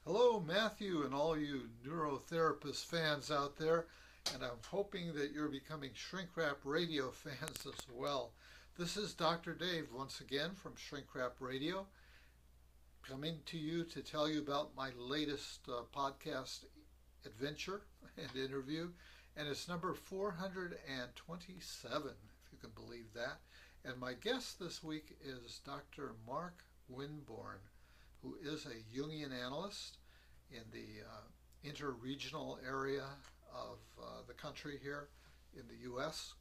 Hello, Matthew, and all you neurotherapist fans out there, and I'm hoping that you're becoming Shrink Wrap Radio fans as well. This is Dr. Dave once again from Shrink Wrap Radio, coming to you to tell you about my latest podcast adventure and interview, and it's number 427, if you can believe that. And my guest this week is Dr. Mark Winborn, who is a Jungian analyst in the interregional area of the country here in the U.S.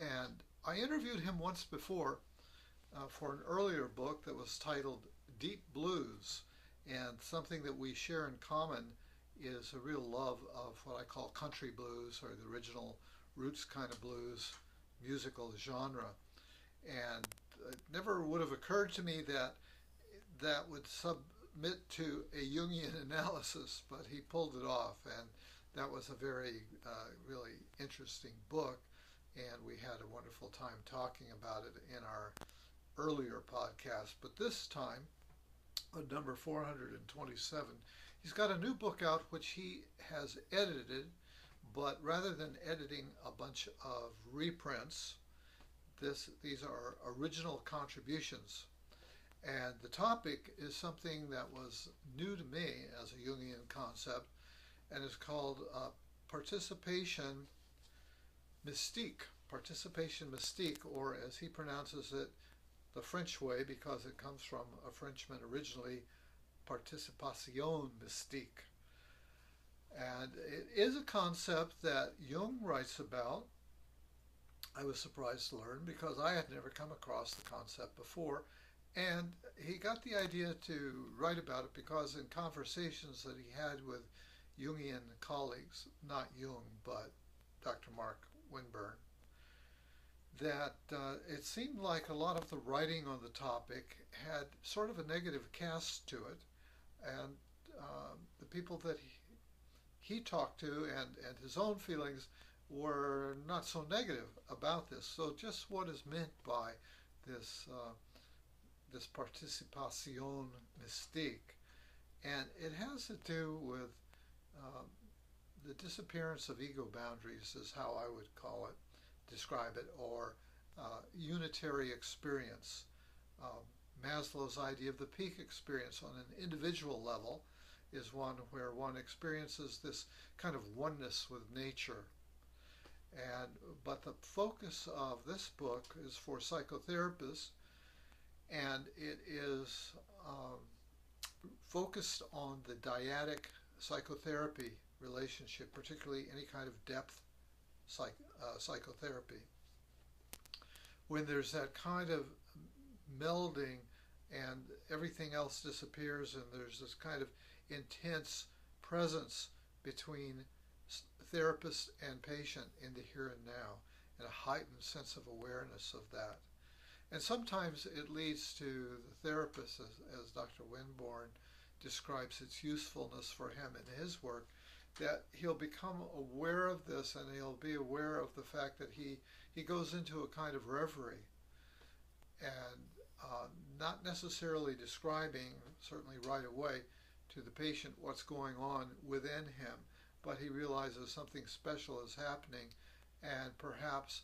And I interviewed him once before for an earlier book that was titled Deep Blues, and something that we share in common is a real love of what I call country blues, or the original roots kind of blues musical genre. And it never would have occurred to me that that would submit to a Jungian analysis, but he pulled it off, and that was a very, really interesting book, and we had a wonderful time talking about it in our earlier podcast. But this time, on number 427, he's got a new book out which he has edited, but rather than editing a bunch of reprints, these are original contributions. And the topic is something that was new to me as a Jungian concept, and is called participation mystique. Participation mystique, or as he pronounces it, the French way, because it comes from a Frenchman originally, participation mystique. And it is a concept that Jung writes about. I was surprised to learn because I had never come across the concept before. And he got the idea to write about it because in conversations that he had with Jungian colleagues, not Jung, but Dr. Mark Winborn, that it seemed like a lot of the writing on the topic had sort of a negative cast to it. And the people that he talked to and his own feelings were not so negative about this. So just what is meant by this this participation mystique, and it has to do with the disappearance of ego boundaries, is how I would describe it, or unitary experience. Maslow's idea of the peak experience on an individual level is one where one experiences this kind of oneness with nature. But the focus of this book is for psychotherapists, and it is focused on the dyadic psychotherapy relationship, particularly any kind of depth psychotherapy. When there's that kind of melding and everything else disappears, and there's this kind of intense presence between therapist and patient in the here and now, and a heightened sense of awareness of that. And sometimes it leads to the therapist, as Dr. Winborn describes its usefulness for him in his work, that he'll become aware of this, and he'll be aware of the fact that he goes into a kind of reverie, and not necessarily describing, certainly right away, to the patient what's going on within him, but he realizes something special is happening, and perhaps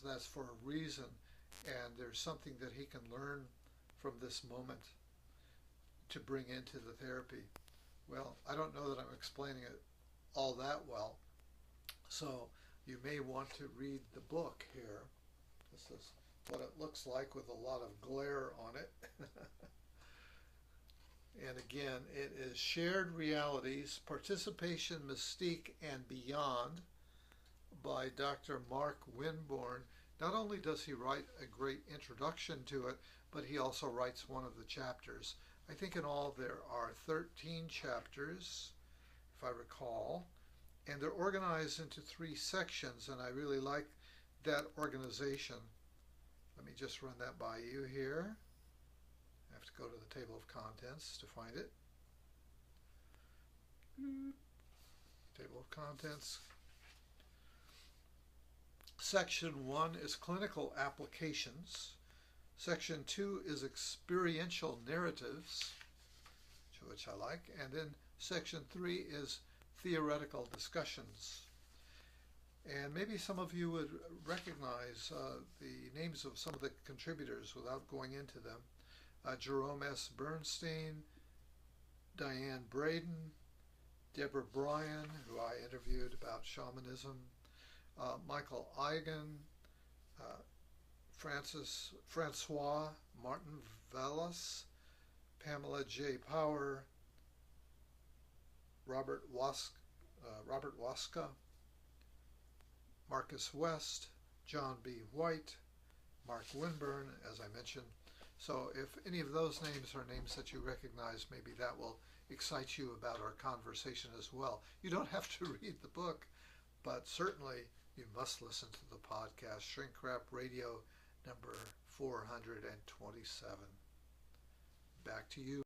that's for a reason, and there's something that he can learn from this moment to bring into the therapy. Well, I don't know that I'm explaining it all that well, so you may want to read the book here. This is what it looks like with a lot of glare on it. And again, it is Shared Realities, Participation, Mystique, and Beyond by Dr. Mark Winborn. Not only does he write a great introduction to it, but he also writes one of the chapters. I think in all there are 13 chapters, if I recall, and they're organized into 3 sections, and I really like that organization. Let me just run that by you here. I have to go to the table of contents to find it. Table of contents. Section 1 is clinical applications. Section 2 is experiential narratives, which which I like. And then section 3 is theoretical discussions. And maybe some of you would recognize the names of some of the contributors without going into them. Jerome S. Bernstein, Diane Braden, Deborah Bryan, who I interviewed about shamanism, Michael Eigen, Francois Martin Vallis, Pamela J. Power, Robert Waska, Marcus West, John B. White, Mark Winborn, as I mentioned. So if any of those names are names that you recognize, maybe that will excite you about our conversation as well. You don't have to read the book, but certainly you must listen to the podcast, Shrink Wrap Radio number 427. Back to you.